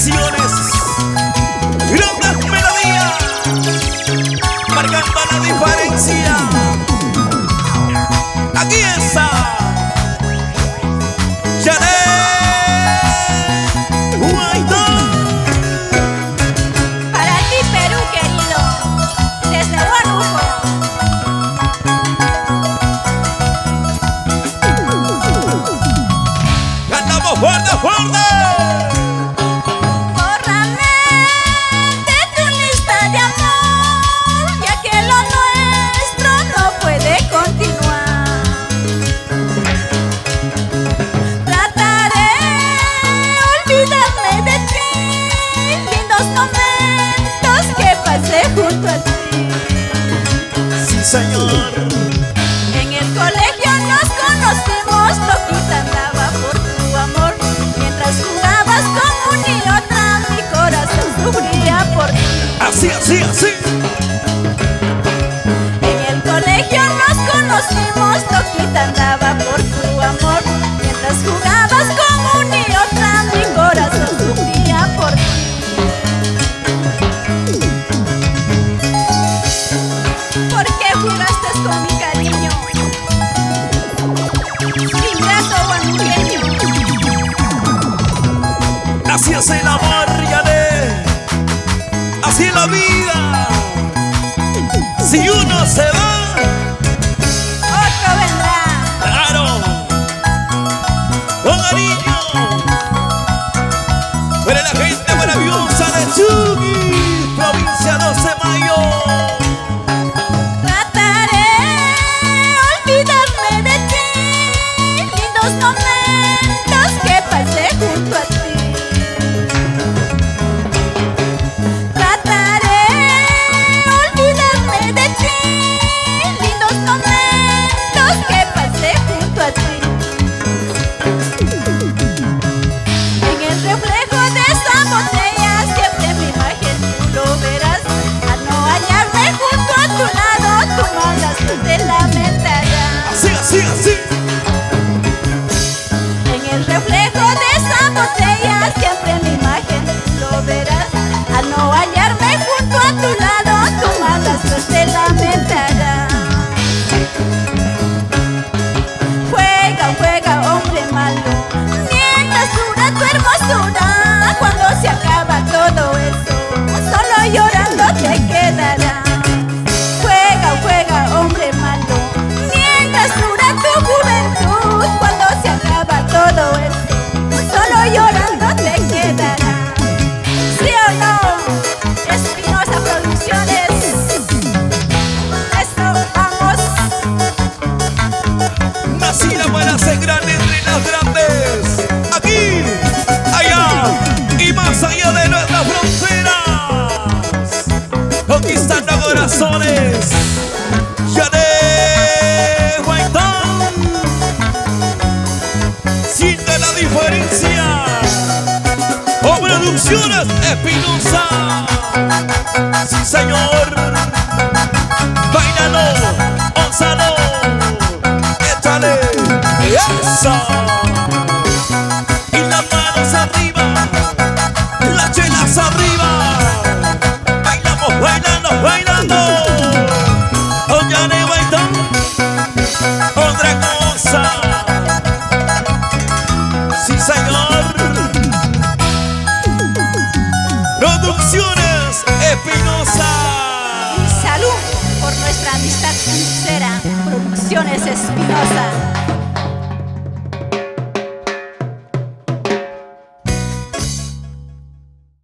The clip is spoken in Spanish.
canciones, grandes melodías, marcando la diferencia. Aquí está Janet Guaidó. Para ti, Perú querido, desde Huánuco. Cantamos fuerte, fuerte. Bórrame de tu lista de amor, ya que lo nuestro no puede continuar. Trataré de olvidarme de ti, lindos momentos que pasé junto a ti. Sí, señor. En el colegio nos conocimos, loquita andaba por tu amor. Mientras jugabas con una y otra, mi corazón sufría por ti. Así, así, así. En el colegio nos conocimos, loquita andaba por tu amor. Mientras jugabas con una y otra, mi corazón sufría por ti. ¿Por qué jugaste con mi cariño? Ingrato guanuqueño. Así es el amor, Janet. Así es la vida. Si uno se va, Otro vendrá. claro, con cariño. Pero la gente maravillosa de Chugui, provincia 12 de Mayo. Trataré de olvidarme de ti, lindos momentos que pasé junto a ti. Trataré de olvidarme de ti, lindos momentos que pasé junto a ti. En el reflejo de esa botella siempre mi imagen tú lo verás. Al no hallarme junto a tu lado, tú malas te lamentarás. Así, así, así. En el reflejo de esa botella siempre mi imagen tú lo verás. Al no hallarme junto a tu lado, tú malas te lamentarás. Juega, juega, hombre malo, mientras dura tu hermosura. Cuando se acaba todo eso, solo llorando te quedarás. Juega, juega, hombre malo, mientras dura tu juventud. Cuando se acaba todo eso, solo llorando te quedarás. ¿Sí o no? Espinosa Producciones. Eso, vamos. Nacida para ser grande entre las grandes. Aquí, allá y más allá de nuestras fronteras. Conquistando corazones. Janet Guaidó. Siente la diferencia. O Producciones Espinosa. Sí, señor. Báilalo, ónsalo. Échale. Eso. Y las manos arriba. Las chelas arriba. Bailamos, bailando, bailando. Oh, Janet Guaidó. Otra cosa. Sí, señor. Producciones Espinosa. Salud por nuestra amistad sincera. Producciones Espinosa.